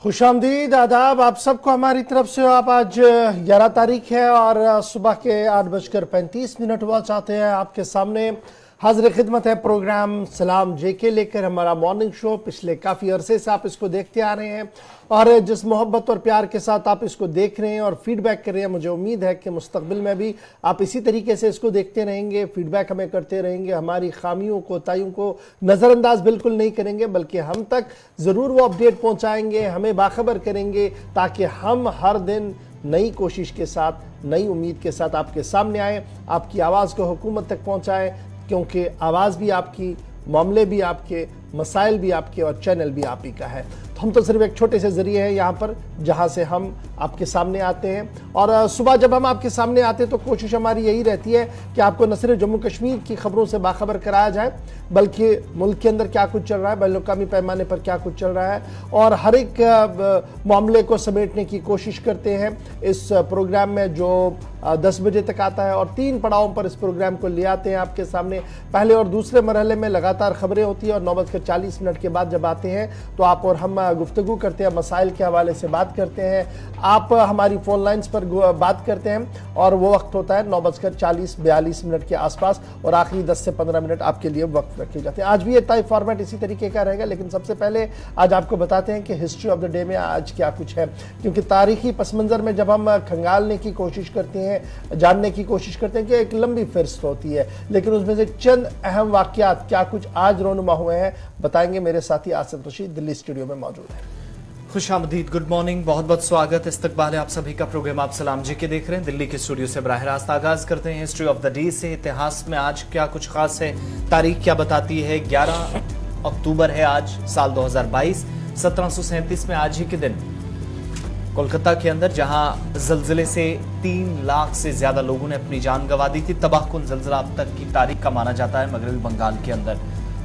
खुश आमदीद आदाब आप सबको हमारी तरफ से। आप आज 11 तारीख है और सुबह के 8:35 हुआ चाहते हैं आपके सामने हाजिर खिदमत है प्रोग्राम सलाम जेके लेकर। हमारा मॉर्निंग शो पिछले काफ़ी अरसे से आप इसको देखते आ रहे हैं और जिस मोहब्बत और प्यार के साथ आप इसको देख रहे हैं और फीडबैक कर रहे हैं, मुझे उम्मीद है कि मुस्तकबिल में भी आप इसी तरीके से इसको देखते रहेंगे, फीडबैक हमें करते रहेंगे, हमारी खामियों कोताहियों को नज़रअंदाज बिल्कुल नहीं करेंगे, बल्कि हम तक ज़रूर वो अपडेट पहुँचाएँगे, हमें बाखबर करेंगे ताकि हम हर दिन नई कोशिश के साथ, नई उम्मीद के साथ आपके सामने आए, आपकी आवाज़ को हुकूमत तक पहुँचाएँ, क्योंकि आवाज़ भी आपकी, मामले भी आपके, मसाइल भी आपके और चैनल भी आप ही का है। तो हम तो सिर्फ एक छोटे से ज़रिए हैं यहाँ पर जहाँ से हम आपके सामने आते हैं। और सुबह जब हम आपके सामने आते हैं तो कोशिश हमारी यही रहती है कि आपको न सिर्फ जम्मू कश्मीर की खबरों से बाखबर कराया जाए, बल्कि मुल्क के अंदर क्या कुछ चल रहा है, बैनुल-अक़वामी पैमाने पर क्या कुछ चल रहा है, और हर एक मामले को समेटने की कोशिश करते हैं इस प्रोग्राम में जो 10 बजे तक आता है। और 3 पड़ावों पर इस प्रोग्राम को ले आते हैं आपके सामने। पहले और दूसरे मरहले में लगातार खबरें होती हैं और 9:40 के बाद जब आते हैं तो आप और हम गुफ्तगू करते हैं, मसाइल के हवाले से बात करते हैं, आप हमारी फ़ोन लाइन्स पर बात करते हैं और वो वक्त होता है 9:40-42 के आसपास और आखिरी 10 से 15 मिनट आपके लिए वक्त रखे जाते हैं। आज भी ये तय फॉर्मेट इसी तरीके का रहेगा, लेकिन सबसे पहले आज आपको बताते हैं कि हिस्ट्री ऑफ द डे में आज क्या कुछ है, क्योंकि तारीखी पस मंज़र में जब हम खंगालने की कोशिश करते हैं, जानने की कोशिश करते हैं कि एक लंबी फहरिस्त होती है, लेकिन उसमें से चंद अहम वाक़यात क्या कुछ आज रोनुमा हुए हैं बताएंगे मेरे साथी आसिफ रशीद दिल्ली स्टूडियो में मौजूद है। खुश आमदीद, गुड मॉर्निंग, बहुत बहुत स्वागत, इस्तकबाल है आप सभी का। प्रोग्राम आप सलाम जी के देख रहे हैं दिल्ली के स्टूडियो से बराह रास्त। आगाज करते हैं हिस्ट्री ऑफ द डे से। इतिहास में आज क्या कुछ खास है, तारीख क्या बताती है। 11 अक्टूबर है आज, साल 2022। 1737 में आज ही के दिन कोलकाता के अंदर, जहां जल्जले से 3 लाख से ज्यादा लोगों ने अपनी जान गंवा दी थी, तबाहकुन जल्जला अब तक की तारीख का माना जाता है मगरबी बंगाल के अंदर।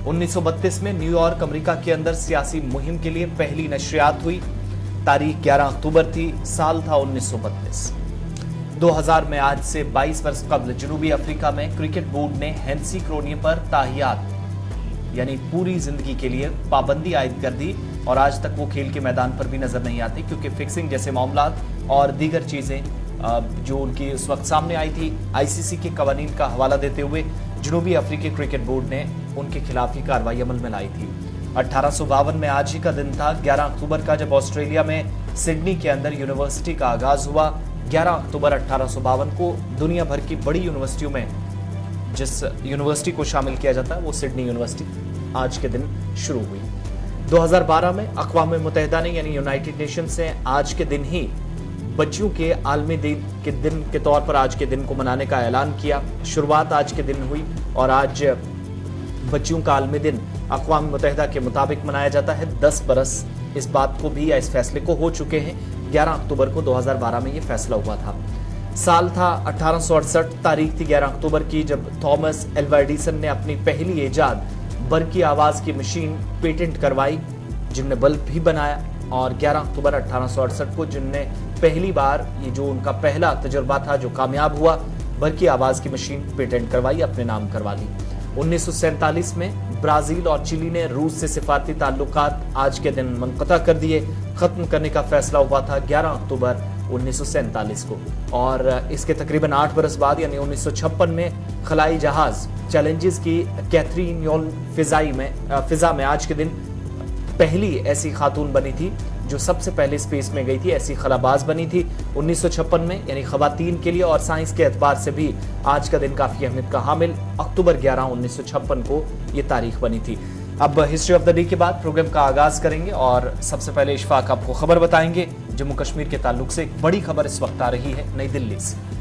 1932 में न्यूयॉर्क अमेरिका के अंदर सियासी मुहिम के लिए पहली नशरियात हुई। तारीख 11 अक्टूबर थी, साल था 1932। 2000 में आज से 22 वर्ष कबल जनूबी अफ्रीका में क्रिकेट बोर्ड ने हैंसी क्रोनिया पर ताहियात यानी पूरी जिंदगी के लिए पाबंदी आयद कर दी और आज तक वो खेल के मैदान पर भी नजर नहीं आती, क्योंकि फिक्सिंग जैसे मामला और दीगर चीजें जो उनकी उस वक्त सामने आई थी, आईसीसी के कवानीन का हवाला देते हुए जनूबी अफ्रीकी क्रिकेट बोर्ड ने उनके खिलाफ ही कार्रवाई अमल में लाई थी। 1852 में आज ही का दिन था, 11 अक्टूबर का, जब ऑस्ट्रेलिया में सिडनी के अंदर यूनिवर्सिटी का आगाज हुआ। 11 अक्टूबर 1852 को दुनिया भर की बड़ी यूनिवर्सिटियों में जिस यूनिवर्सिटी को शामिल किया जाता है वो सिडनी यूनिवर्सिटी आज के दिन शुरू हुई। 2012 में अक़वाम मुत्तहिदा ने यानी यूनाइटेड नेशंस ने आज के दिन ही बच्चियों के आलमी दिन के तौर पर आज के दिन को मनाने का ऐलान किया। शुरुआत आज के दिन हुई और आज बच्चियों का आलमी दिन अक़वाम मुत्तहिदा के मुताबिक मनाया जाता है। 10 बरस इस बात को भी या इस फैसले को हो चुके हैं। 11 अक्टूबर को 2012 में ये फैसला हुआ था। साल था 1868, तारीख थी 11 अक्टूबर की, जब थॉमस एल्वा एडिसन ने अपनी पहली इजाद बरकी आवाज की मशीन पेटेंट करवाई, जिनने बल्ब भी बनाया। और 11 अक्टूबर 1868 को जिनने पहली बार ये जो उनका पहला तजुर्बा था जो कामयाब हुआ, बरकी आवाज की मशीन पेटेंट करवाई, अपने नाम करवा ली। 1947 में ब्राजील और चिली ने रूस से सिफारती ताल्लुकात आज के दिन मुनक़ता कर दिए। खत्म करने का फैसला हुआ था 11 अक्टूबर 1947 को। और इसके तकरीबन 8 बरस बाद यानी 1956 में खलाई जहाज चैलेंजेस की कैथरीन योल फिजा में आज के दिन पहली ऐसी खातून बनी थी जो सबसे पहले स्पेस में गई थी, ऐसी खलाबाज बनी थी 1956 में, यानी खवातीन के लिए और साइंस के एतबार से भी आज का दिन काफी अहमियत का हामिल। अक्टूबर 11 1956 को ये तारीख बनी थी। अब हिस्ट्री ऑफ द डे के बाद प्रोग्राम का आगाज करेंगे और सबसे पहले इशफाक आपको खबर बताएंगे जम्मू कश्मीर के ताल्लुक से। एक बड़ी खबर इस वक्त आ रही है नई दिल्ली से।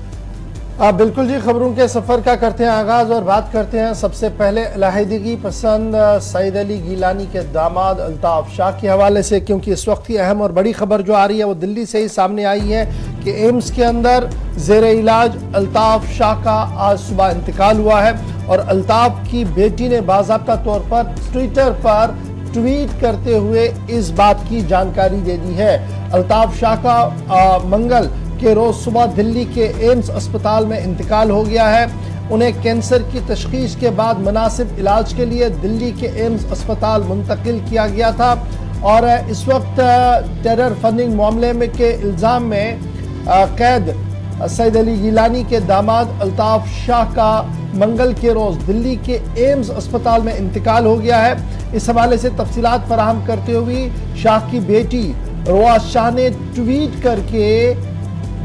बिल्कुल जी, खबरों के सफ़र का करते हैं आगाज़ और बात करते हैं सबसे पहले अलहदगी पसंद सईद अली गिलानी के दामाद अल्ताफ़ शाह के हवाले से, क्योंकि इस वक्त की अहम और बड़ी खबर जो आ रही है वो दिल्ली से ही सामने आई है कि एम्स के अंदर ज़ेरे इलाज अल्ताफ़ शाह का आज सुबह इंतकाल हुआ है। और अल्ताफ़ की बेटी ने बाज़ाब्ता तौर पर ट्विटर पर ट्वीट करते हुए इस बात की जानकारी दे दी है। अल्ताफ़ शाह का मंगल के रोज सुबह दिल्ली के एम्स अस्पताल में इंतकाल हो गया है। उन्हें कैंसर की तशखीस के बाद मुनासिब इलाज के लिए दिल्ली के एम्स अस्पताल मुंतकिल किया गया था اور اس وقت ٹیرر فنڈنگ معاملے میں کے الزام میں قید سید علی گیلانی کے داماد الطاف شاہ کا منگل کے روز دلی کے ایمز اسپتال میں انتقال ہو گیا ہے۔ اس حوالے سے تفصیلات فراہم کرتے ہوئے شاہ کی بیٹی روا شاہ نے ٹویٹ کر کے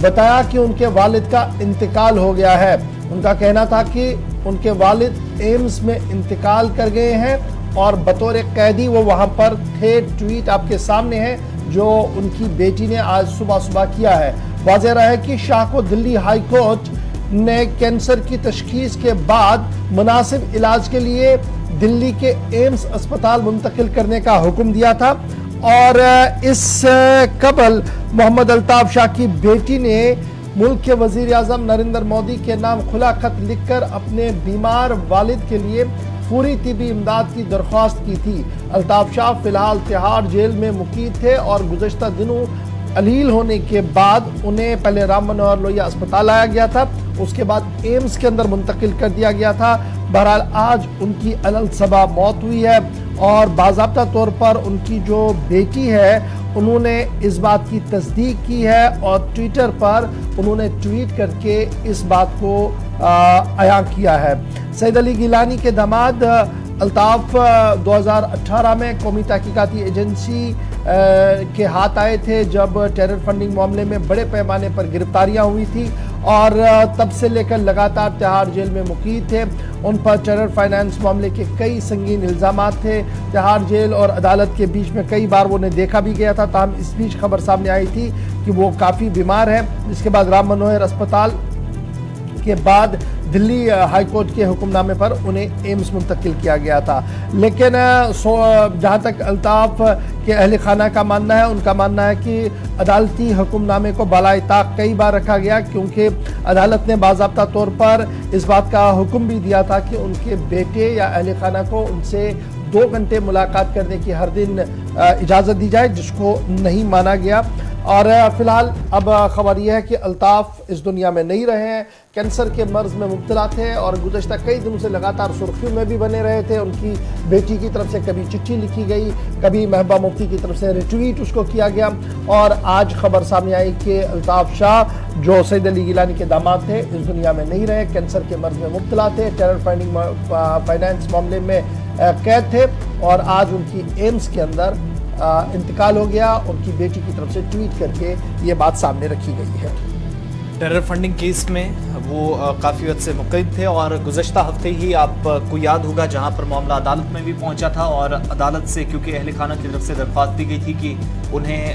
بتایا کہ ان کے والد کا انتقال ہو گیا ہے۔ ان کا کہنا تھا کہ ان کے والد ایمز میں انتقال کر گئے ہیں اور بطور قیدی وہ وہاں پر تھے۔ ٹویٹ آپ کے سامنے ہے جو ان کی بیٹی نے آج صبح کیا ہے۔ واضح رہا ہے کہ شاہ کو دلی ہائی کورٹ نے کینسر کی تشخیص کے بعد مناسب علاج کے لیے دلی کے ایمز اسپتال منتقل کرنے کا حکم دیا تھا، اور اس قبل محمد الطاف شاہ کی بیٹی نے ملک کے وزیر اعظم نریندر مودی کے نام کھلا خط لکھ کر اپنے بیمار والد کے لیے فوری طبی امداد کی درخواست کی تھی۔ الطاف شاہ فی الحال تہاڑ جیل میں مقید تھے اور گزشتہ دنوں علیل ہونے کے بعد انہیں پہلے رام منوہر لوہیا اسپتال لایا گیا تھا، اس کے بعد ایمز کے اندر منتقل کر دیا گیا تھا۔ بہرحال آج ان کی الصبح موت ہوئی ہے، اور باضابطہ طور پر ان کی جو بیٹی ہے انہوں نے اس بات کی تصدیق کی ہے، اور ٹویٹر پر انہوں نے ٹویٹ کر کے اس بات کو عیاں کیا ہے۔ سید علی گیلانی کے داماد الطاف 2018 میں قومی تحقیقاتی ایجنسی کے ہاتھ آئے تھے جب ٹیرر فنڈنگ معاملے میں بڑے پیمانے پر گرفتاریاں ہوئی تھی، اور تب سے لے کر لگاتار تہاڑ جیل میں مقید تھے۔ ان پر ٹیرر فائنانس معاملے کے کئی سنگین الزامات تھے۔ تہاڑ جیل اور عدالت کے بیچ میں کئی بار وہ انہیں دیکھا بھی گیا تھا، تاہم اس بیچ خبر سامنے آئی تھی کہ وہ کافی بیمار ہے، جس کے بعد رام منوہر اسپتال کے بعد دلی ہائی کورٹ کے حکم نامے پر انہیں ایمز منتقل کیا گیا تھا۔ لیکن جہاں تک الطاف کے اہل خانہ کا ماننا ہے، ان کا ماننا ہے کہ عدالتی حکم نامے کو بالائے طاق کئی بار رکھا گیا، کیونکہ عدالت نے باضابطہ طور پر اس بات کا حکم بھی دیا تھا کہ ان کے بیٹے یا اہل خانہ کو ان سے 2 گھنٹے ملاقات کرنے کی ہر دن اجازت دی جائے، جس کو نہیں مانا گیا۔ اور فی الحال اب خبر یہ ہے کہ الطاف اس دنیا میں نہیں رہے ہیں، کینسر کے مرض میں مبتلا تھے اور گزشتہ کئی دنوں سے لگاتار سرخیوں میں بھی بنے رہے تھے۔ ان کی بیٹی کی طرف سے کبھی چٹھی لکھی گئی، کبھی محبوبہ مفتی کی طرف سے ریٹویٹ اس کو کیا گیا، اور آج خبر سامنے آئی کہ الطاف شاہ جو سید علی گیلانی کے داماد تھے اس دنیا میں نہیں رہے، کینسر کے مرض میں مبتلا تھے، ٹیرر فائنانس معاملے میں قید تھے، اور آج ان کی ایمز کے اندر انتقال ہو گیا۔ ان کی بیٹی کی طرف سے ٹویٹ کر کے یہ بات سامنے رکھی گئی ہے۔ ٹیرر فنڈنگ کیس میں وہ کافی وقت سے مقید تھے، اور گزشتہ ہفتے ہی آپ کو یاد ہوگا جہاں پر معاملہ عدالت میں بھی پہنچا تھا، اور عدالت سے کیونکہ اہل خانہ کی طرف سے درخواست دی گئی تھی کہ انہیں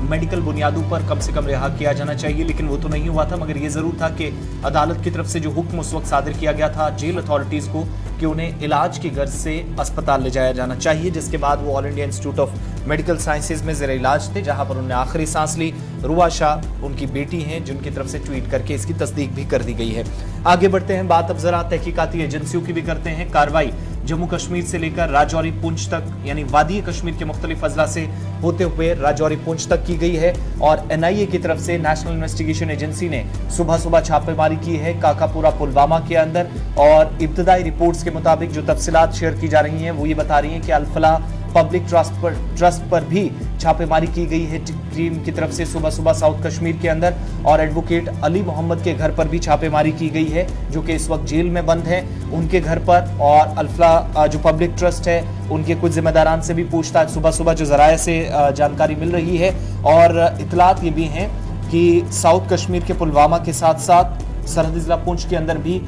میڈیکل بنیادوں پر کم سے کم رہا کیا جانا چاہیے، لیکن وہ تو نہیں ہوا تھا، مگر یہ ضرور تھا کہ عدالت کی طرف سے جو حکم اس وقت صادر کیا گیا تھا جیل اتھارٹیز کو کہ انہیں علاج کی غرض سے اسپتال لے جایا جانا چاہیے، جس کے بعد وہ all India institute of medical sciences میں زیر علاج تھے، جہاں پر انہوں نے آخری سانس لی۔ روا شاہ ان کی بیٹی ہیں جن کی طرف سے ٹویٹ کر کے اس کی تصدیق بھی کر دی گئی ہے۔ آگے بڑھتے ہیں، بات اب ذرا تحقیقاتی ایجنسیوں کی بھی کرتے ہیں۔ کارروائی جموں کشمیر سے لے کر راجوری پونچھ تک، یعنی وادی کشمیر کے مختلف اضلاع سے ہوتے ہوئے راجوری پونچھ تک کی گئی ہے، اور NIA کی طرف سے نیشنل انویسٹیگیشن ایجنسی نے صبح چھاپے ماری کی ہے کاکا پورا پلوامہ کے اندر، اور ابتدائی رپورٹس کے مطابق جو تفصیلات شیئر کی جا رہی ہیں وہ یہ بتا رہی ہیں کہ الفلاح پبلک ٹرسٹ پر بھی چھاپے ماری کی گئی ہے ٹیم کی طرف سے صبح ساؤتھ کشمیر کے اندر، اور ایڈوکیٹ علی محمد کے گھر پر بھی چھاپے ماری کی گئی ہے جو کہ اس وقت جیل میں بند ہیں، ان کے گھر پر، اور الفلاح جو پبلک ٹرسٹ ہے ان کے کچھ ذمہ داران سے بھی پوچھتا ہے صبح جو ذرائع سے جانکاری مل رہی ہے، اور اطلاعات یہ بھی ہیں کہ ساؤتھ کشمیر کے پلوامہ کے ساتھ ساتھ سرحدی ضلع پونچھ کے اندر بھی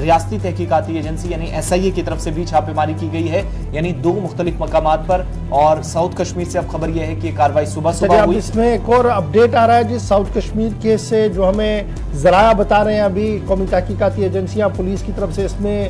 ریاستی تحقیقاتی ایجنسی یعنی SIA کی طرف سے بھی چھاپے ماری کی گئی ہے، یعنی 2 مختلف مقامات پر، اور ساؤتھ کشمیر سے اب خبر یہ ہے کہ یہ کارروائی صبح ہوئی۔ اس میں ایک اور اپڈیٹ آ رہا ہے جی ساؤتھ کشمیر کیس سے، جو ہمیں ذرائع بتا رہے ہیں ابھی قومی تحقیقاتی ایجنسیاں پولیس کی طرف سے اس میں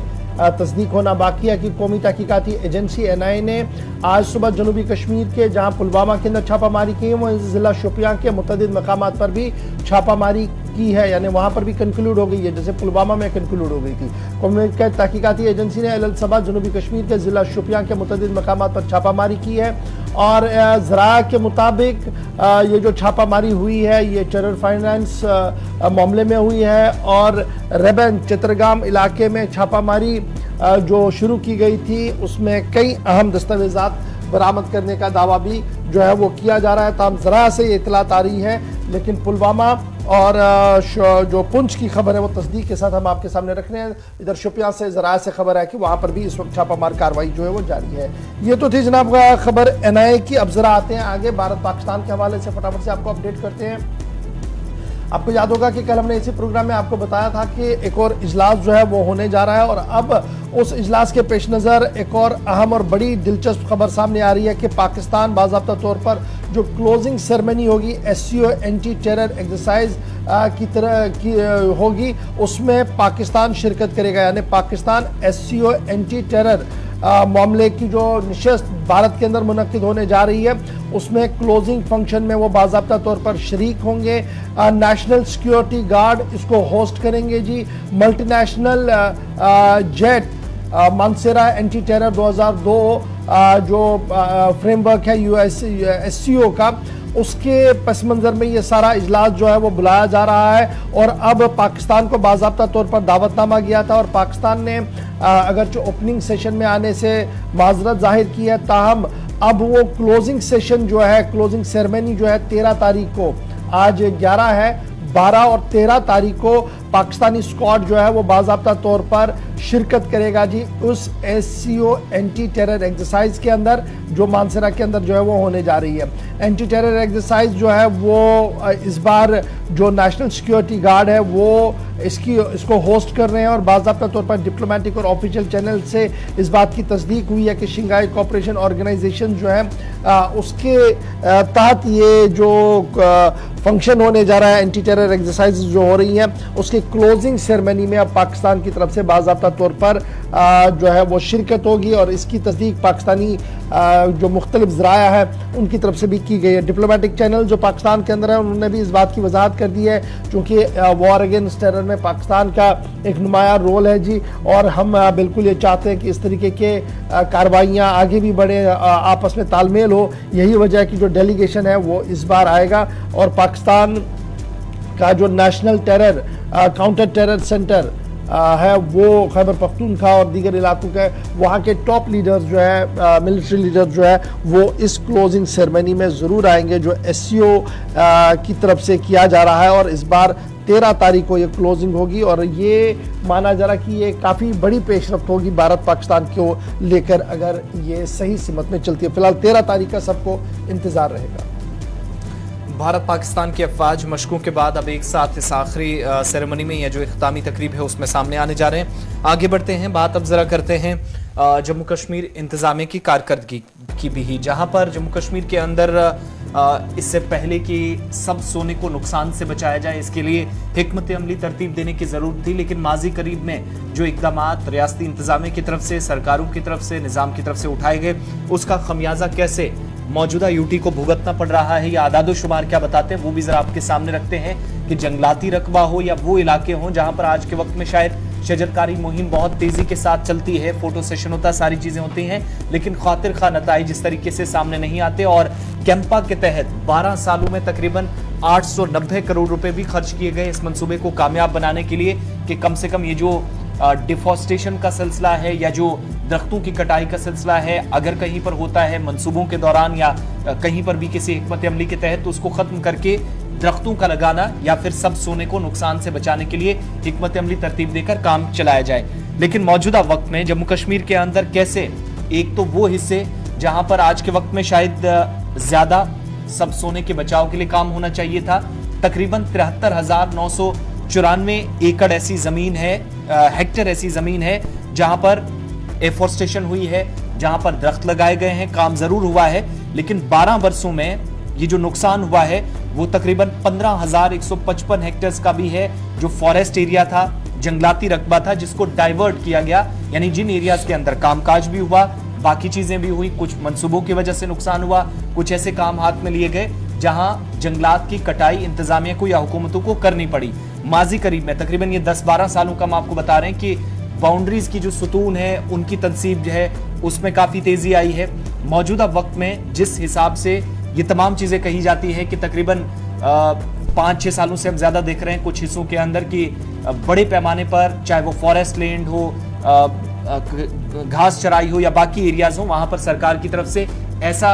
تصدیق ہونا باقی ہے کہ قومی تحقیقاتی ایجنسی NIA نے آج صبح جنوبی کشمیر کے جہاں پلوامہ کے اندر چھاپہ ماری کی ہے، وہ ضلع شوپیاں کے متعدد مقامات پر بھی چھاپہ ماری کی ہے، یعنی وہاں پر بھی کنکلوڈ ہو گئی ہے جیسے پلوامہ میں کنکلوڈ ہو گئی تھی۔ قومی تحقیقاتی ایجنسی نے الصبح جنوبی کشمیر کے ضلع شوپیاں کے متعدد مقامات پر چھاپہ ماری کی ہے، اور ذرائع کے مطابق یہ جو چھاپہ ماری ہوئی ہے یہ ٹیرر فائنانس معاملے میں ہوئی ہے، اور ریبن چترگام علاقے میں چھاپہ ماری جو شروع کی گئی تھی اس میں کئی اہم دستاویزات برآمد کرنے کا دعویٰ بھی जो है वो किया जा रहा है। ताम ज़रा से ये इतलात आ रही है, लेकिन पुलवामा और जो पुंछ की खबर है वो तस्दीक के साथ हम आपके सामने रख रहे हैं। इधर शोपियां से ज़रा से खबर है कि वहाँ पर भी इस वक्त छापामार कार्रवाई जो है वो जारी है। ये तो थी जनाब खबर NIA की। अब ज़रा आते हैं आगे भारत पाकिस्तान के हवाले से, फटाफट से आपको अपडेट करते हैं। आपको याद होगा कि कल हमने इसी प्रोग्राम में आपको बताया था कि एक और इजलास जो है वो होने जा रहा है, और अब उस इजलास के पेश नज़र एक और अहम और बड़ी दिलचस्प खबर सामने आ रही है कि पाकिस्तान बाज़ाब्ता तौर पर जो क्लोजिंग सेरेमनी होगी SCO एंटी टेरर एक्सरसाइज की तरह की होगी, उसमें पाकिस्तान शिरकत करेगा। यानी पाकिस्तान SCO एंटी टेरर मामले की जो नशिस्त भारत के अंदर मुनक्किद होने जा रही है, उसमें क्लोजिंग फंक्शन में वो बाज़ाब्ता तौर पर शरीक होंगे। नेशनल सिक्योरिटी गार्ड इसको होस्ट करेंगे जी। Multinational jet Mansehra anti terror 2002 जो फ्रेमवर्क है SCO का, उसके पस मंज़र में ये सारा इजलास जो है वो बुलाया जा रहा है। और अब पाकिस्तान को बाज़ाब्ता तौर पर दावतनामा गया था, और पाकिस्तान ने अगरचे ओपनिंग सेशन में आने से माजरत जाहिर की है, ताहम अब वो क्लोजिंग सेशन जो है, क्लोजिंग सेरेमनी जो है 13 तारीख को, आज 11 है, 12 और 13 तारीख को पाकिस्तानी स्क्वाड जो है वो बाज़ाब्ता तौर पर शिरकत करेगा जी उस SCO एंटी टेरर एक्सरसाइज के अंदर, जो मानसेरा के अंदर जो है वो होने जा रही है। एंटी टेरर एक्सरसाइज जो है वो इस बार जो नेशनल सिक्योरिटी गार्ड है वो इसको होस्ट कर रहे हैं, और बाज़ाब्ता तौर पर डिप्लोमेटिक और ऑफिशियल चैनल से इस बात की तस्दीक हुई है कि शंघाई कोऑपरेशन ऑर्गेनाइजेशन जो है उसके तहत ये जो फंक्शन होने जा रहा है, एंटी टेरर एक्सरसाइज जो हो रही है, उसके क्लोजिंग सेरेमनी में अब पाकिस्तान की तरफ से बाज़ाब्ता तौर पर जो है वो शिरकत होगी। और इसकी तस्दीक पाकिस्तानी जो मुख्तलिफ ज़राया है उनकी तरफ से भी की गई है। डिप्लोमेटिक चैनल जो पाकिस्तान के अंदर है उन्होंने भी इस बात की वजाहत कर दी है, क्योंकि वॉर अगेंस्ट टेरर में पाकिस्तान का एक नुमायां रोल है जी, और हम बिल्कुल ये चाहते हैं कि इस तरीके के कार्रवाइयाँ आगे भी बढ़े, आपस में तालमेल हो। यही वजह है कि जो डेलीगेशन है वो इस बार आएगा, और पाकिस्तान का जो national terror counter terror centre है वो खैबर पख्तूनख्वा और दीगर इलाकों के वहाँ के टॉप लीडर्स जो है, मिलिट्री लीडर्स जो है, वो इस क्लोजिंग सेरेमनी में ज़रूर आएंगे जो SCO की तरफ से किया जा रहा है। और इस बार 13 तारीख को ये क्लोजिंग होगी, और ये माना जा रहा कि ये काफ़ी बड़ी पेशरफ्त होगी भारत पाकिस्तान को लेकर, अगर ये सही सिमत में चलती है। फिलहाल 13 तारीख का सबको इंतज़ार रहेगा। भारत पाकिस्तान की अफवाज मशकों के बाद अब एक साथ इस आखिरी सेरेमनी में या जो इख्तितामी तकरीब है उसमें सामने आने जा रहे हैं। आगे बढ़ते हैं, बात अब ज़रा करते हैं जम्मू कश्मीर इंतज़ामिया की कारकर्दगी की भी, जहां पर जम्मू कश्मीर के अंदर इससे पहले कि सब सोने को नुकसान से बचाया जाए, इसके लिए हिकमत अमली तरतीब देने की ज़रूरत थी। लेकिन माजी करीब में जो इक़दामात रियासती इंतज़ामिया की तरफ से, सरकारों की तरफ से, निज़ाम की तरफ से उठाए गए, उसका खमियाजा कैसे मौजूदा UT को भुगतना पड़ रहा है, या आदादो शुमार क्या बताते हैं, वो भी ज़रा आपके सामने रखते हैं कि जंगलाती रकबा हो या वो इलाके हों जहाँ पर आज के वक्त में शायद शजरकारी मुहिम बहुत तेज़ी के साथ चलती है, फोटो सेशन होता है, सारी चीज़ें होती हैं, लेकिन खातिर खा नताइज जिस तरीके से सामने नहीं आते। और कैंपा के तहत 12 सालों में तकरीबन 890 करोड़ रुपए भी खर्च किए गए इस मंसूबे को कामयाब बनाने के लिए, कि कम से कम ये जो डिफॉरेस्टेशन का सिलसिला है या जो दरख्तों की कटाई का सिलसिला है, अगर कहीं पर होता है मंसूबों के दौरान या कहीं पर भी किसी हिकमत अमली के तहत, तो उसको ख़त्म करके दरख्तों का लगाना या फिर सब सोने को नुकसान से बचाने के लिए हिकमत अमली तरतीब देकर काम चलाया जाए। लेकिन मौजूदा वक्त में जम्मू कश्मीर के अंदर कैसे, एक तो वो हिस्से जहां पर आज के वक्त में शायद ज़्यादा सब सोने के बचाव के लिए काम होना चाहिए था, तकरीबन 73,994 एकड़ ऐसी ज़मीन है, हेक्टेयर ऐसी ज़मीन है जहां पर एफोरेस्टेशन हुई है, जहां पर दरख्त लगाए गए हैं, काम ज़रूर हुआ है, लेकिन 12 वर्षों में ये जो नुकसान हुआ है वो तकरीबन 15,155 हेक्टेयर्स का भी है, जो फॉरेस्ट एरिया था, जंगलाती रकबा था, जिसको डाइवर्ट किया गया। यानी जिन एरियाज के अंदर कामकाज भी हुआ, बाकी चीजें भी हुई, कुछ मंसूबों की वजह से नुकसान हुआ, कुछ ऐसे काम हाथ में लिए गए जहां जंगलात की कटाई इंतजामिया को या हुकूमतों को करनी पड़ी। माजी करीब में तकरीबन ये 10-12 सालों का हम आपको बता रहे हैं कि बाउंड्रीज की जो सुतून है उनकी तनसीब जो है उसमें काफी तेजी आई है। मौजूदा वक्त में जिस हिसाब से ये तमाम चीजें कही जाती है कि तकरीबन 5-6 सालों से हम ज्यादा देख रहे हैं कुछ हिस्सों के अंदर कि बड़े पैमाने पर, चाहे वो फॉरेस्ट लैंड हो, घास चराई हो या बाकी एरियाज हो, वहां पर सरकार की तरफ से ऐसा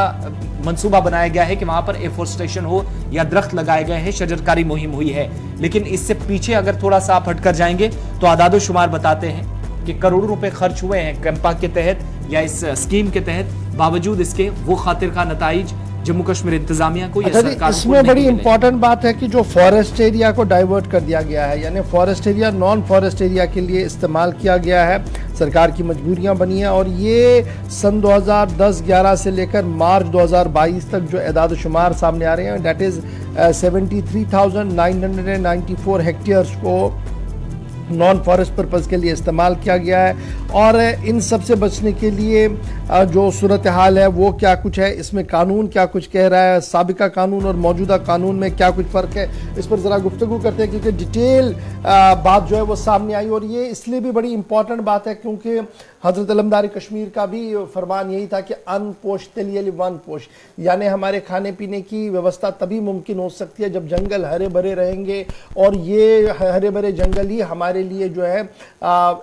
मंसूबा बनाया गया है कि वहां पर एफोरेस्टेशन हो या दरख्त लगाए गए हैं, शजरकारी मुहिम हुई है। लेकिन इससे पीछे अगर थोड़ा सा आप हटकर जाएंगे तो आदादो शुमार बताते हैं कि करोड़ों रुपए खर्च हुए हैं कैंपा के तहत या इस स्कीम के तहत, बावजूद इसके वो खातिर का नताइज जम्मू कश्मीर इंतजामिया को या सरकार को इसमें बड़ी इंपॉर्टेंट बात है कि जो फॉरेस्ट एरिया को डाइवर्ट कर दिया गया है, यानी forest area non forest area के लिए इस्तेमाल किया गया है, सरकार की मजबूरियां बनी हैं। और ये सन 2010-11 से लेकर मार्च 2022 तक जो एदाद शुमार सामने आ रहे हैं, डेट इज़ 73,994 हेक्टेयर्स को नॉन फॉरेस्ट पर्पज़ के लिए इस्तेमाल किया गया है। और इन सब से बचने के लिए जो सूरत हाल है वो क्या कुछ है, इसमें कानून क्या कुछ कह रहा है, साबिका कानून और मौजूदा कानून में क्या कुछ फ़र्क है, इस पर ज़रा गुफ्तगू करते हैं, क्योंकि डिटेल बात जो है वो सामने आई। और ये इसलिए भी बड़ी इंपॉर्टेंट बात है क्योंकि हज़रत अलमदारी कश्मीर का भी फरमान यही था कि अनपोश्त तेलियल वन पोश्त, यानी हमारे खाने पीने की व्यवस्था तभी मुमकिन हो सकती है जब जंगल हरे भरे रहेंगे, और ये हरे भरे जंगल ही हमारे लिए जो है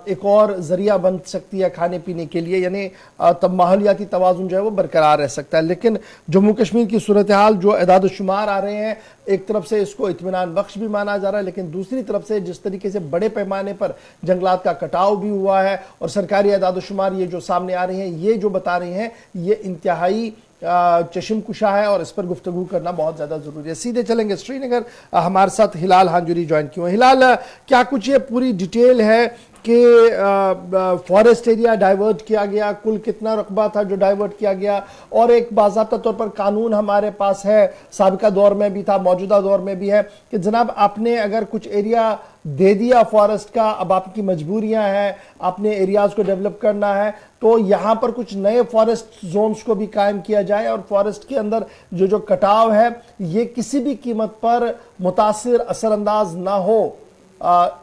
एक और ज़रिया बन सकती है खाने पीने के लिए, यानी तब माहौलियाती तवाज़ुन जो है वो बरकरार रह सकता है। लेकिन जम्मू कश्मीर की सूरत हाल जो एदाद शुमार आ रहे हैं, एक तरफ से इसको इत्मीनान बख्श भी माना जा रहा है, लेकिन दूसरी तरफ से जिस तरीके से बड़े पैमाने पर जंगलात का कटाव भी हुआ है और सरकारी एदाद शुमार ये जो सामने आ रहे हैं, ये जो बता रहे हैं, ये इंतहाई चश्म कुशा है और इस पर गुफ्तगू करना बहुत ज़्यादा ज़रूरी है। सीधे चलेंगे श्रीनगर, हमारे साथ हिलाल हांजुरी ज्वाइन किए हैं। हिलाल, क्या कुछ ये पूरी डिटेल है कि फॉरेस्ट एरिया डाइवर्ट किया गया, कुल कितना रकबा था जो डाइवर्ट किया गया, और एक बाज़ाब्ता तौर पर कानून हमारे पास है, साबिका दौर में भी था, मौजूदा दौर में भी है, कि जनाब आपने अगर कुछ एरिया दे दिया फॉरेस्ट का, अब आपकी मजबूरियां हैं, आपने एरियाज़ को डेवलप करना है, तो यहाँ पर कुछ नए फॉरेस्ट जोन्स को भी कायम किया जाए और फॉरेस्ट के अंदर जो कटाव है ये किसी भी कीमत पर मुतासिर असरअंदाज ना हो,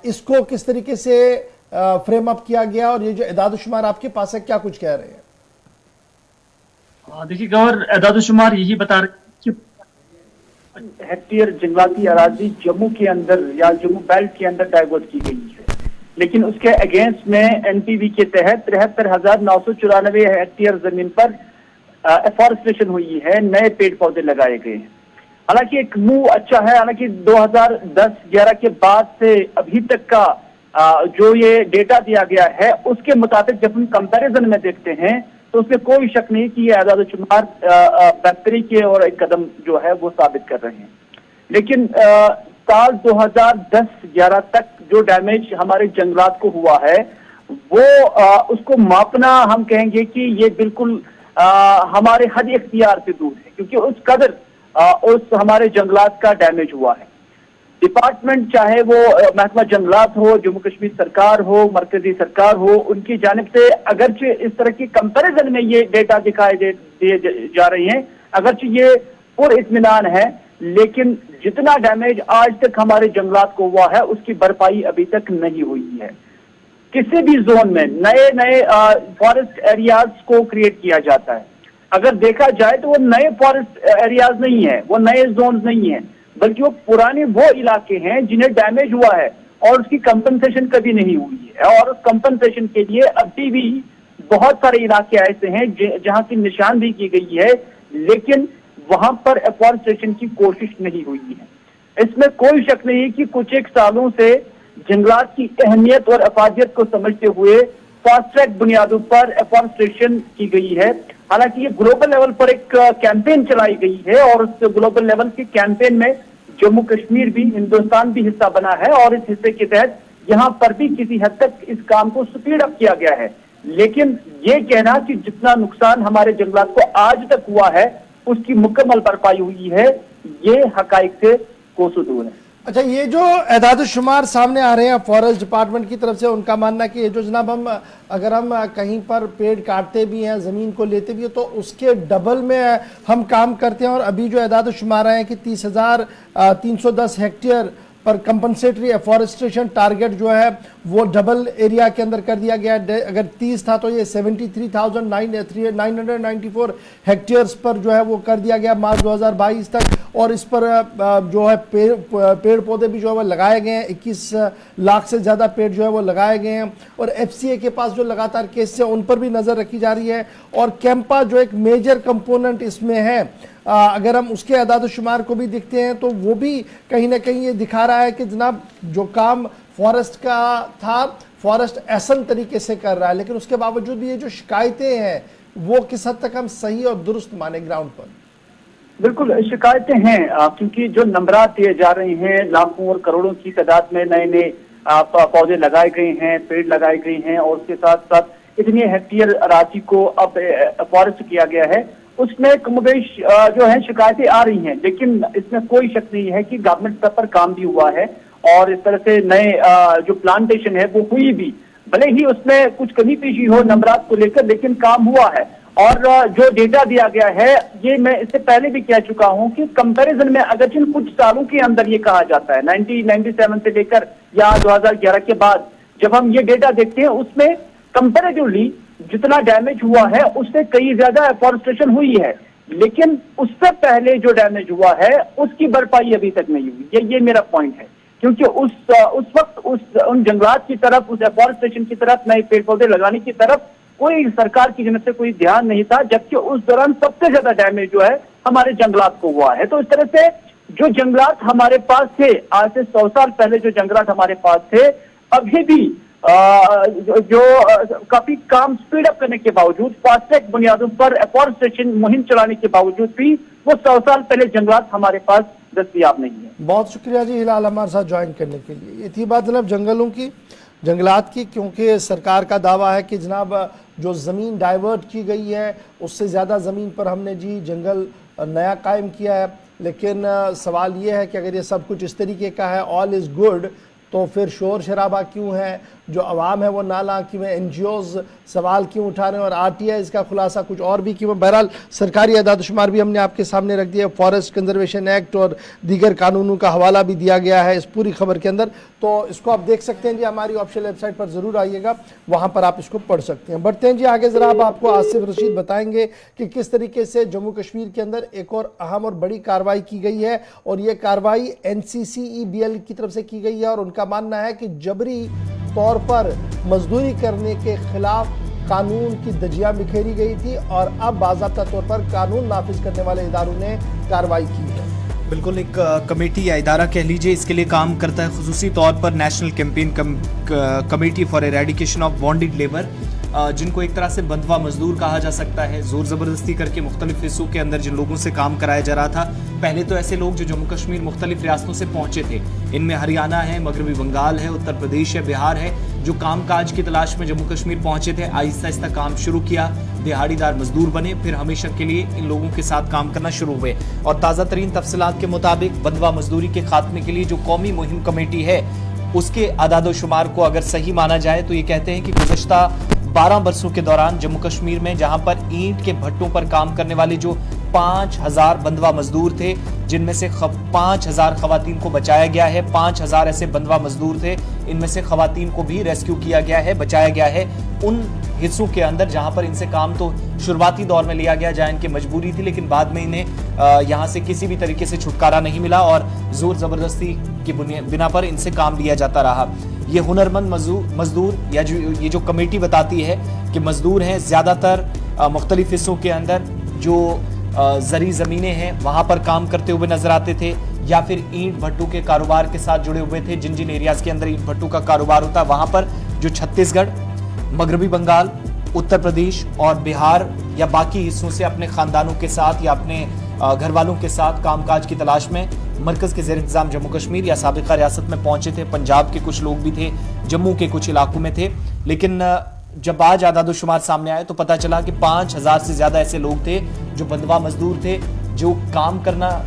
इसको किस तरीके से फ्रेम अप किया गया, और ये जो एदाद शुमार आपके पास है क्या कुछ कह रहे हैं? देखिए गवर, एदाद शुमार यही बता रहे कि हेक्टेयर जंगलाती अराजी जम्मू के अंदर या जम्मू बेल्ट के अंदर डाइवर्ट की गई है, लेकिन उसके अगेंस्ट में एनपीवी के तहत 73,994 हेक्टेयर जमीन पर एफॉरेस्टेशन हुई है, नए पेड़ पौधे लगाए गए हैं। हालांकि एक मूव अच्छा है, हालांकि 2010-11 के बाद से अभी तक का जो ये डेटा दिया गया है उसके मुताबिक जब हम कंपैरिजन में देखते हैं तो उसमें कोई शक नहीं कि ये आजाद शुमार बेहतरी के और एक कदम जो है वो साबित कर रहे हैं। लेकिन साल 2010-11 तक जो डैमेज हमारे जंगलात को हुआ है वो उसको मापना हम कहेंगे कि ये बिल्कुल हमारे हद इख्तियार से दूर है, क्योंकि उस कदर उस हमारे जंगलात का डैमेज हुआ है। डिपार्टमेंट चाहे वो महकमा जंगलात हो, जम्मू कश्मीर सरकार हो, मरकजी सरकार हो, उनकी जानिब से अगरचे इस तरह की कंपैरिजन में ये डेटा दिखाई दिए जा रही हैं, अगरचे ये पूर्ण इत्मीनान है, लेकिन जितना डैमेज आज तक हमारे जंगलात को हुआ है उसकी भरपाई अभी तक नहीं हुई है। किसी भी जोन में नए नए फॉरेस्ट एरियाज को क्रिएट किया जाता है, अगर देखा जाए तो वो नए फॉरेस्ट एरियाज नहीं है, वो नए जोन नहीं है, बल्कि वो पुराने वो इलाके हैं जिन्हें डैमेज हुआ है और उसकी कंपनसेशन कभी नहीं हुई है। और उस कंपनसेशन के लिए अभी भी बहुत सारे इलाके ऐसे हैं जहां की निशानदेही की गई है, लेकिन वहां पर एफॉरेस्टेशन की कोशिश नहीं हुई है। इसमें कोई शक नहीं कि कुछ एक सालों से जंगलात की अहमियत और अफादियत को समझते हुए फास्ट ट्रैक बुनियादों पर एफॉरेस्टेशन की गई है। हालांकि ये ग्लोबल लेवल पर एक कैंपेन चलाई गई है और उस ग्लोबल लेवल के कैंपेन में जम्मू कश्मीर भी, हिंदुस्तान भी हिस्सा बना है, और इस हिस्से के तहत यहाँ पर भी किसी हद तक इस काम को स्पीड अप किया गया है। लेकिन ये कहना कि जितना नुकसान हमारे जंगलात को आज तक हुआ है उसकी मुकम्मल भरपाई हुई है, ये हकाइक से कोसों दूर है। अच्छा, ये जो एदाद शुमार सामने आ रहे हैं फॉरेस्ट डिपार्टमेंट की तरफ से, उनका मानना कि ये जो जनाब अगर हम कहीं पर पेड़ काटते भी हैं, ज़मीन को लेते भी हैं, तो उसके डबल में हम काम करते हैं, और अभी जो एदाद शुमार आए हैं कि 30,310 हेक्टेयर पर कंपनसेटरी एफॉरेस्टेशन टारगेट जो है वो डबल एरिया के अंदर कर दिया गया है। अगर 30 था तो ये 73,994 हेक्टेयर्स पर जो है वो कर दिया गया मार्च 2022 तक। और इस पर जो है पेड़ पौधे भी जो है वो लगाए गए हैं, 21 लाख से ज़्यादा पेड़ जो है वो लगाए गए हैं। और FCA के पास जो लगातार केस है उन पर भी नज़र रखी जा रही है। और कैंपा जो एक मेजर कंपोनेंट इसमें है, अगर हम उसके अदाद शुमार को भी देखते हैं तो वो भी कहीं ना कहीं ये दिखा रहा है कि जनाब जो काम फॉरेस्ट का था फॉरेस्ट ऐसन तरीके से कर रहा है, लेकिन उसके बावजूद भी ये जो शिकायतें हैं वो किस हद तक हम सही और दुरुस्त माने ग्राउंड पर? बिल्कुल शिकायतें हैं, क्योंकि जो नंबरात दिए जा रहे हैं, लाखों और करोड़ों की तादाद में नए नए पौधे लगाए गए हैं, पेड़ लगाए गए हैं, और उसके साथ साथ इतनी हेक्टेयर अराजी को अब फॉरेस्ट किया गया है, उसमें कमोबेश जो है शिकायतें आ रही हैं। लेकिन इसमें कोई शक नहीं है कि गवर्नमेंट स्तर पर काम भी हुआ है और इस तरह से नए जो प्लांटेशन है वो हुई भी, भले ही उसमें कुछ कमी पेशी हो नंबरात को लेकर, लेकिन काम हुआ है। और जो डेटा दिया गया है, ये मैं इससे पहले भी कह चुका हूं कि कंपैरिजन में अगर जिन कुछ सालों के अंदर ये कहा जाता है 1997 से लेकर या 2011 के बाद जब हम ये डेटा देखते हैं, उसमें कंपैरेटिवली जितना डैमेज हुआ है उससे कई ज्यादा एफॉरेस्टेशन हुई है। लेकिन उससे पहले जो डैमेज हुआ है उसकी भरपाई अभी तक नहीं हुई। ये मेरा पॉइंट है, क्योंकि उस वक्त उन जंगलात की तरफ, उस एफॉरेस्टेशन की तरफ, नए पेड़ पौधे लगाने की तरफ कोई सरकार की जनता से कोई ध्यान नहीं था, जबकि उस दौरान सबसे ज्यादा डैमेज जो है हमारे जंगलात को हुआ है। तो इस तरह से जो जंगलात हमारे पास थे, आज से 100 साल पहले जो जंगलात हमारे पास थे, अभी भी जो काफी काम स्पीड अप करने के बावजूद, फास्ट ट्रैक बुनियादों पर एफॉरेस्टेशन मुहिम चलाने के बावजूद भी वो 100 साल पहले जंगलात हमारे पास दस्तयाब नहीं है। बहुत शुक्रिया जी हिलाल हमारे साथ ज्वाइन करने के लिए। ये थी बात जनाब जंगलात की, क्योंकि सरकार का दावा है कि जनाब जो ज़मीन डाइवर्ट की गई है उससे ज़्यादा ज़मीन पर हमने जी जंगल नया कायम किया है। लेकिन सवाल ये है कि अगर ये सब कुछ इस तरीके का है, ऑल इज़ गुड, तो फिर शोर शराबा क्यों है? जो अवाम है वो नाला कि में NGOs सवाल क्यों उठा रहे हैं और RTI इसका खुलासा कुछ और भी क्यों? बहरहाल सरकारी अदाद शुमार भी हमने आपके सामने रख दिया, फॉरेस्ट कंजर्वेशन एक्ट और दीगर कानूनों का हवाला भी दिया गया है इस पूरी खबर के अंदर। तो इसको आप देख सकते हैं जी, हमारी ऑफिशियल वेबसाइट पर ज़रूर आइएगा, वहाँ पर आप इसको पढ़ सकते हैं। बढ़ते हैं जी आगे, ज़रा अब आपको आसिफ रशीद बताएंगे कि किस तरीके से जम्मू कश्मीर के अंदर एक और अहम और बड़ी कार्रवाई की गई है। और ये कार्रवाई NCCEBL की तरफ से की गई है और उनका मानना है कि जबरी तौर पर मजदूरी करने के खिलाफ कानून की धज्जियां बिखेरी गई थी और अब बाज़ाब्ता तौर पर कानून नाफिज करने वाले इदारों ने कार्रवाई की है। बिल्कुल, एक कमेटी या इदारा कह लीजिए, इसके लिए काम करता है खुसूसी तौर पर national campaign committee for eradication of bonded labour, जिनको एक तरह से बंधवा मजदूर कहा जा सकता है। जोर ज़बरदस्ती करके मुख्तलिफ हिस्सों के अंदर जिन लोगों से काम कराया जा रहा था, पहले तो ऐसे लोग जो जम्मू कश्मीर मुख्तलिफ रियासतों से पहुंचे थे, इनमें हरियाणा है, मगरबी बंगाल है, उत्तर प्रदेश है, बिहार है, जो काम काज की तलाश में जम्मू कश्मीर पहुंचे थे, आहिस्ता आहिस्ता काम शुरू किया, दिहाड़ीदार मजदूर बने, फिर हमेशा के लिए इन लोगों के साथ काम करना शुरू हुए। और ताज़ा तरीन तफसीलात के मुताबिक बंधवा मजदूरी के खात्मे के लिए जो कौमी मुहिम कमेटी है, उसके आदाद शुमार को अगर सही माना जाए तो ये कहते हैं कि गुज़श्ता 12 बरसों के दौरान जम्मू कश्मीर में जहां पर ईंट के भट्टों पर काम करने वाले जो 5000 बंधवा मजदूर थे, जिनमें से 5000 खवातीन को बचाया गया है, 5000 ऐसे बंधवा मजदूर थे, इनमें से खवातीन को भी रेस्क्यू किया गया है, बचाया गया है उन हिस्सों के अंदर जहां पर इनसे काम तो शुरुआती दौर में लिया गया जहां इनकी मजबूरी थी, लेकिन बाद में इन्हें यहां से किसी भी तरीके से छुटकारा नहीं मिला और जोर जबरदस्ती की बिना पर इनसे काम लिया जाता रहा। ये हुनरमंद मजदूर या ये जो कमेटी बताती है कि मजदूर हैं, ज़्यादातर मुख्तलिफ हिस्सों के अंदर जो ज़री ज़मीनें हैं वहाँ पर काम करते हुए नजर आते थे, या फिर ईंट भट्टों के कारोबार के साथ जुड़े हुए थे। जिन जिन एरियाज़ के अंदर ईंट भट्टों का कारोबार होता है वहाँ पर जो छत्तीसगढ़, मगरबी बंगाल, उत्तर प्रदेश और बिहार या बाकी हिस्सों से अपने ख़ानदानों के साथ या अपने घर वालों के साथ कामकाज की तलाश में मरकज़ के ज़ेर इंतज़ाम जम्मू कश्मीर या साबिक़ा रियासत में पहुंचे थे। पंजाब के कुछ लोग भी थे, जम्मू के कुछ इलाकों में थे, लेकिन जब आज आदाद शुमार सामने आए तो पता चला कि 5000 से ज़्यादा ऐसे लोग थे जो बंधवा मजदूर थे, जो काम करना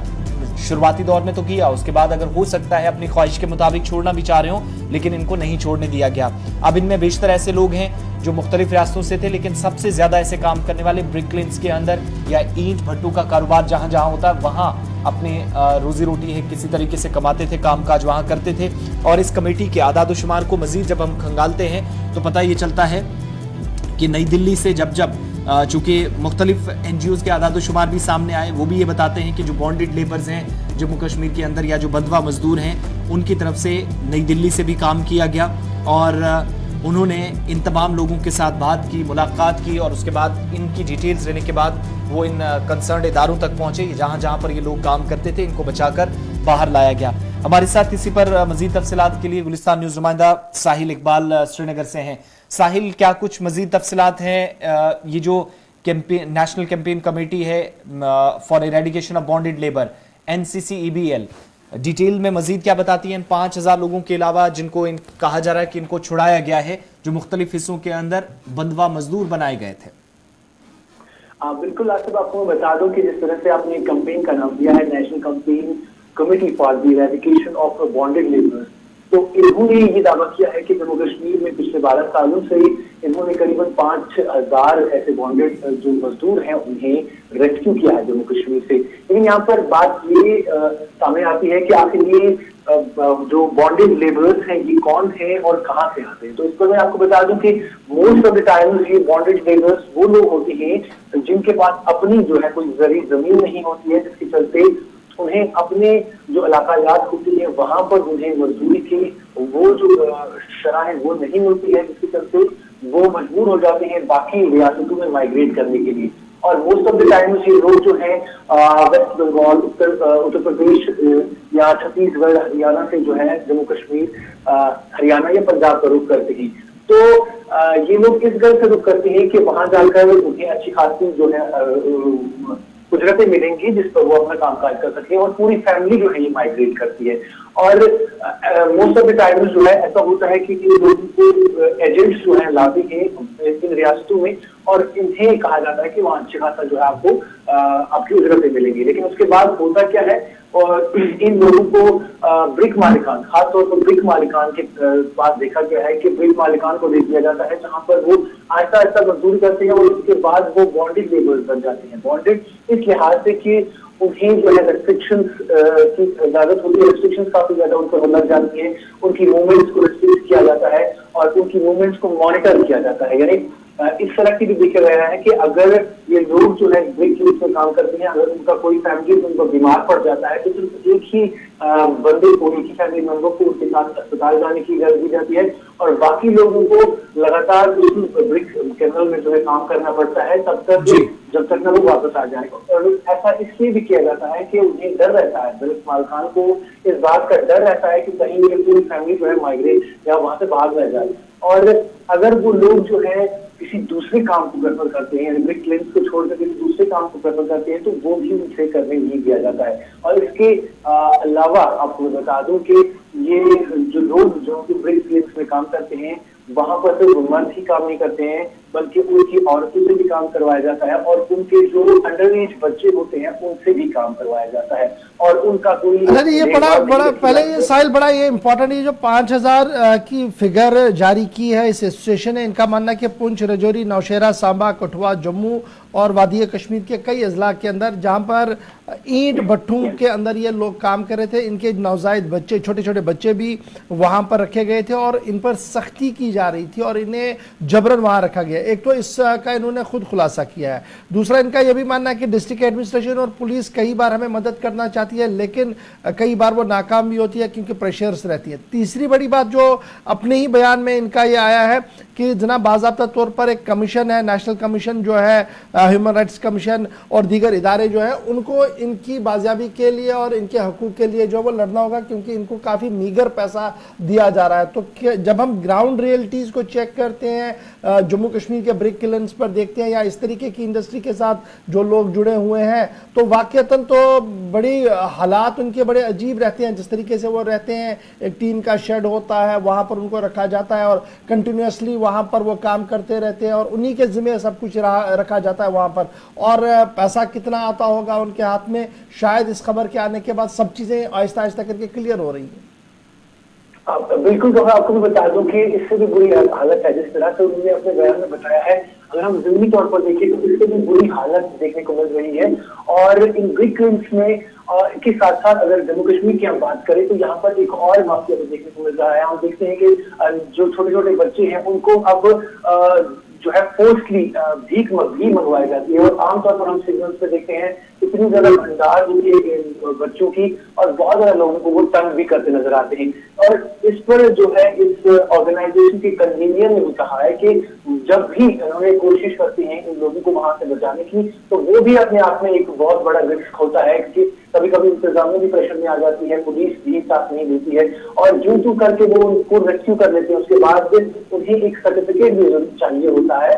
शुरुआती दौर में तो किया, उसके बाद अगर हो सकता है अपनी ख्वाहिश के मुताबिक छोड़ना भी चाह रहे हो, लेकिन इनको नहीं छोड़ने दिया गया। अब इनमें बेशतर ऐसे लोग हैं जो मुख्तलिफ रियासतों से थे, लेकिन सबसे ज़्यादा ऐसे काम करने वाले ब्रिकलिन्स के अंदर या ईंट भट्टों का कारोबार जहाँ जहाँ होता है वहाँ अपने रोजी रोटी है किसी तरीके से कमाते थे, कामकाज वहाँ करते थे। और इस कमेटी के आदाद शुमार को मजीद जब हम खंगालते हैं तो पता ये चलता है कि नई दिल्ली से जब चूँकि मुख्तलिफ NGOs के आदाद शुमार भी सामने आए, वो भी ये बताते हैं कि जो बॉन्डेड लेबर्स हैं जम्मू कश्मीर के अंदर या जो बंधवा मजदूर हैं, उनकी तरफ से नई दिल्ली से भी काम किया गया और उन्होंने इन तमाम लोगों के साथ बात की, मुलाकात की और उसके बाद इनकी डिटेल्स लेने के बाद वो इन कंसर्न इदारों तक पहुंचे जहां जहां पर ये लोग काम करते थे, इनको बचाकर बाहर लाया गया। हमारे साथ इसी पर मजीद तफसीलात के लिए गुलिस्तान न्यूज़ नुमाइंदा साहिल इकबाल श्रीनगर से हैं। साहिल, क्या कुछ मजीद तफसीलात हैं? ये जो नेशनल कैंपेन कमेटी है for eradication of bonded labour NCCEBL, detail में मजीद क्या बताती है इन 5000 लोगों के अलावा जिनको कहा जा रहा है कि इनको छुड़ाया गया है, जो मुख्तलिफ हिस्सों के अंदर बंधवा मजदूर बनाए गए थे? बिल्कुल आसिफ, आपको मैं बता दूं कि जिस तरह से आपने कैंपेन का नाम दिया है national campaign committee for the eradication of bonded labour, तो इन्होंने ये दावा किया है कि जम्मू कश्मीर में पिछले 12 सालों से इन्होंने करीबन 5000 ऐसे बॉन्डेड जो मजदूर हैं उन्हें रेस्क्यू किया है जम्मू कश्मीर से। लेकिन यहाँ पर बात ये सामने आती है कि आखिर ये जो बॉन्डेड लेबर्स हैं ये कौन है और कहाँ से आते हैं। तो इस पर मैं आपको बता दूं कि मोस्ट ऑफ द टाइम्स ये बॉन्डेड लेबर्स वो लोग होते हैं जिनके पास अपनी जो है कोई जमीन नहीं होती है, जिसके चलते उन्हें अपने जो इलाकायात होती है वहां पर उन्हें मजदूरी की वो जो शरह वो नहीं मिलती है, जिसके चलते वो मजबूर हो जाते हैं बाकी रियासतों में माइग्रेट करने के लिए। और मोस्ट ऑफ द टाइम्स ये लोग जो हैं वेस्ट बंगाल, उत्तर प्रदेश या छत्तीसगढ़, हरियाणा से जो है जम्मू कश्मीर, हरियाणा या पंजाब का रुख करते हैं। तो ये लोग इस घर से रुख करते हैं कि वहां जाकर उन्हें अच्छी खासी जो है उजरतें मिलेंगी जिस पर वो अपना कामकाज कर सके और पूरी फैमिली जो है ये माइग्रेट करती है। और मोस्ट ऑफ द टाइम्स जो है ऐसा होता है कि इन लोगों को एजेंट्स जो है लाते हैं इन रियासतों में और इन्हें कहा जाता है कि वहाँ अच्छी खासा जो है आपको आपकी उजरतें मिलेंगी। लेकिन उसके बाद होता क्या है, और इन लोगों को ब्रिक मालिकान, खासतौर पर ब्रिक मालिकान के पास देखा गया है कि ब्रिक मालिकान को देख लिया जाता है जहाँ पर वो आहिस्ता आहिस्ता मजदूरी करते हैं और उसके बाद वो बॉन्डेड लेबर्स बन जाते हैं। बॉन्डेड इस लिहाज से कि उन्हें जो है रेस्ट्रिक्शंस की इजाजत होती है, रेस्ट्रिक्शंस काफी ज्यादा उन पर लग जाती है, उनकी मूवमेंट्स को रेस्ट्रिक्ट किया जाता है और उनकी मूवमेंट्स को मॉनिटर किया जाता है। यानी इस तरह की भी देखा गया है कि अगर ये लोग जो है ब्रिक क्लिनिक में काम करते हैं, अगर उनका कोई फैमिली उनको बीमार पड़ जाता है तो सिर्फ एक ही बंदे को, एक ही फैमिली मेंबर को उसके साथ अस्पताल जाने की इजाजत दी जाती है और बाकी लोगों को लगातार उस ब्रिक केमिकल में जो है काम करना पड़ता है तब तक जब तक ना वो वापस आ जाए। और ऐसा इसलिए भी किया जाता है कि उन्हें डर रहता है, ब्रिक मालिकान को इस बात का डर रहता है कि कहीं ये पूरी फैमिली जो है माइग्रेट या वहां से भाग रह जाए। और अगर वो लोग जो है किसी दूसरे काम को प्रेफर करते हैं, ब्रिक क्लिनिक को छोड़कर किसी दूसरे काम को प्रेफर करते हैं तो वो भी उनसे करने नहीं दिया जाता है। और इसके अलावा आपको बता दूं कि ये जो लोग जो ब्रिक क्लिनिक में काम करते हैं वहां पर सिर्फ मर्द ही काम नहीं करते हैं बल्कि उनकी औरतों से भी काम करवाया जाता है और उनके जो अंडर एज बच्चे होते हैं उनसे भी काम करवाया जाता है और उनका कोई ये बड़ा पहले ये साहिल बड़ा ये इम्पोर्टेंट, ये जो 5000 की फिगर जारी की है इस एसोसिएशन ने, इनका मानना है कि पुंछ, रजौरी, नौशेरा, सांबा, कठुआ, जम्मू और वादी कश्मीर के कई अजला के अंदर जहां पर ईंट भट्ठों के अंदर ये लोग काम कर रहे थे, इनके नवजायद बच्चे, छोटे छोटे बच्चे भी वहां पर रखे गए थे और इन पर सख्ती की जा रही थी और इन्हें जबरन वहां रखा गया। एक तो इसका इन्होंने खुद खुलासा किया है, दूसरा इनका यह भी मानना है कि डिस्ट्रिक्ट एडमिनिस्ट्रेशन और पुलिस कई बार हमें मदद करना चाहती है लेकिन कई बार वो नाकाम भी होती है क्योंकि प्रेशर्स रहती है। तीसरी बड़ी बात जो अपने ही बयान में इनका ये आया है कि जनाब बाज़ाब्ता तौर पर एक कमीशन है, नेशनल कमीशन जो है, ह्यूमन राइट्स कमीशन और दीगर इदारे जो हैं उनको इनकी बाजियाबी के लिए और इनके हकूक़ के लिए जो वो लड़ना होगा क्योंकि इनको काफ़ी मीगर पैसा दिया जा रहा है। तो जब हम ग्राउंड रियलिटीज़ को चेक करते हैं, जम्मू कश्मीर के ब्रिक किलन्स पर देखते हैं या इस तरीके की इंडस्ट्री के साथ जो लोग जुड़े हुए हैं तो वाक़तन तो बड़ी हालात उनके बड़े अजीब रहते हैं। जिस तरीके से वो रहते हैं, एक टीन का शेड होता है, वहाँ पर उनको रखा जाता है और कंटिन्यूसली वहाँ पर वो काम करते रहते हैं और उन्हीं के ज़िम्मे सब कुछ रखा जाता है वहाँ पर। और पैसा कितना आता होगा उनके हाथ में, शायद इस खबर के आने के बाद सब चीज़ें आहिस्ता आहिस्ता करके क्लियर हो रही हैं। बिल्कुल, तो आपको भी बता दूं कि इससे भी बुरी हालत है जिस तरह से उन्होंने अपने बयान में बताया है। अगर हम ज़मीनी तौर पर देखें तो इससे भी बुरी हालत देखने को मिल रही है और इन ब्रिक क्लिनिक्स में اور کے ساتھ ساتھ اگر جموں کشمیر کی ہم بات کریں تو یہاں پر ایک اور واقعہ دیکھنے کو مل رہا ہے. ہم دیکھتے ہیں کہ جو چھوٹے چھوٹے بچے ہیں ان کو اب جو ہے فورسلی بھیک منگوائی جاتی ہے, اور عام طور پر ہم سگنل پہ دیکھتے ہیں اتنی زیادہ بھنڈار ہوتی ہے بچوں کی, اور بہت زیادہ لوگوں کو وہ تنگ بھی کرتے نظر آتے ہیں. اور اس پر جو ہے اس آرگنائزیشن کے کنوینئر نے بھی کہا ہے کہ جب بھی انہوں نے کوشش کرتے ہیں ان لوگوں کو وہاں سے بچانے کی تو وہ بھی اپنے آپ میں ایک بہت بڑا رسک ہوتا ہے, کہ کبھی کبھی انتظامیہ بھی پریشر میں آ جاتی ہے, پولیس بھی ساتھ نہیں دیتی ہے, اور جو کر کے وہ ان کو ریسکیو کر لیتے ہیں. اس کے بعد انہیں ایک سرٹیفکیٹ بھی چاہیے ہوتا ہے,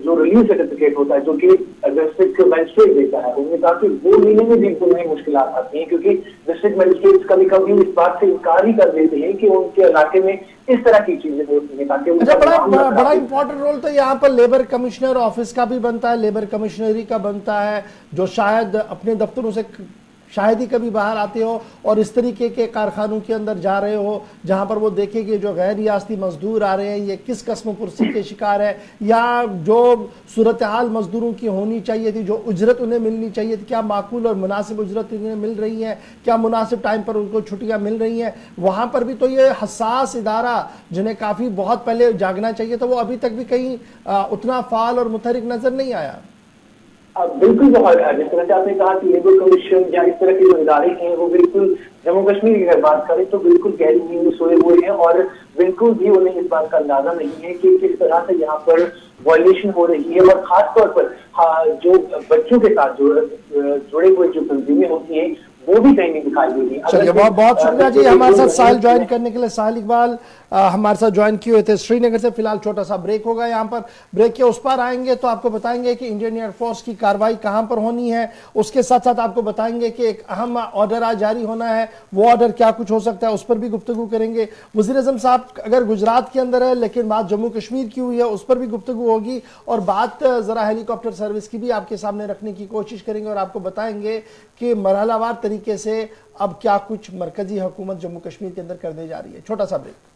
جو ریلیز سرٹیفکیٹ ہوتا ہے, جو کہ ڈسٹرکٹ مجسٹریٹ دیتا ہے. انہوں نے کہا کہ وہ لینے میں بھی انہیں مشکلات آتی ہیں, کیونکہ ڈسٹرکٹ مجسٹریٹ کبھی کبھی اس بات سے انکار ہی کر دیتے ہیں کہ ان کے علاقے میں اس طرح کی چیزیں ہوتی ہیں, تاکہ بڑا امپورٹنٹ رول تو یہاں پر لیبر کمشنر آفس کا بھی بنتا ہے, لیبر کمشنری کا بنتا ہے, جو شاید اپنے دفتروں سے شاید ہی کبھی باہر آتے ہو اور اس طریقے کے کارخانوں کے اندر جا رہے ہو جہاں پر وہ دیکھیں کہ جو غیر ریاستی مزدور آ رہے ہیں یہ کس قسم پرسی کے شکار ہے, یا جو صورتحال مزدوروں کی ہونی چاہیے تھی, جو اجرت انہیں ملنی چاہیے تھی, کیا معقول اور مناسب اجرت انہیں مل رہی ہے, کیا مناسب ٹائم پر ان کو چھٹیاں مل رہی ہیں. وہاں پر بھی تو یہ حساس ادارہ جنہیں کافی بہت پہلے جاگنا چاہیے تھا, وہ ابھی تک بھی کہیں اتنا فعال اور متحرک نظر نہیں آیا. بالکل بہت, جس طرح سے آپ نے کہا کہ لیبر کمیشن یا اس طرح کے جو ادارے ہیں وہ بالکل جموں کشمیر کی اگر بات کریں تو بالکل گہری نیند میں سوئے ہوئے ہیں, اور بالکل بھی انہیں اس بات کا اندازہ نہیں ہے کہ کس طرح سے یہاں پر وائلیشن ہو رہی ہے. اور خاص طور پر جو بچوں کے ساتھ جڑے ہوئے جو تنظیمیں ہوتی ہیں وہ بھی کہیں نہیں دکھائی دے رہی. چلیے بہت شکریہ جی ہمارے ساتھ ساحل جوائن کرنے کے لیے. ساحل اقبال ہمارے ساتھ جوائن کیے ہوئے تھے سری نگر سے. فی الحال چھوٹا سا بریک ہوگا, یہاں پر بریک کے اس پر آئیں گے تو آپ کو بتائیں گے کہ انڈین ایئر فورس کی کاروائی کہاں پر ہونی ہے. اس کے ساتھ ساتھ آپ کو بتائیں گے کہ ایک اہم آرڈر آج جاری ہونا ہے, وہ آرڈر کیا کچھ ہو سکتا ہے اس پر بھی گفتگو کریں گے. وزیر اعظم صاحب اگر گجرات کے اندر ہے لیکن بات جموں کشمیر کی ہوئی ہے, اس پر بھی گفتگو ہوگی, اور بات ذرا ہیلی کاپٹر سروس کی بھی آپ کے سامنے رکھنے کی کوشش کریں گے, اور آپ کو بتائیں گے کہ مرحلہ وار طریقے سے اب کیا کچھ مرکزی حکومت جموں کشمیر کے اندر کرنے جا رہی ہے. چھوٹا سا بریک.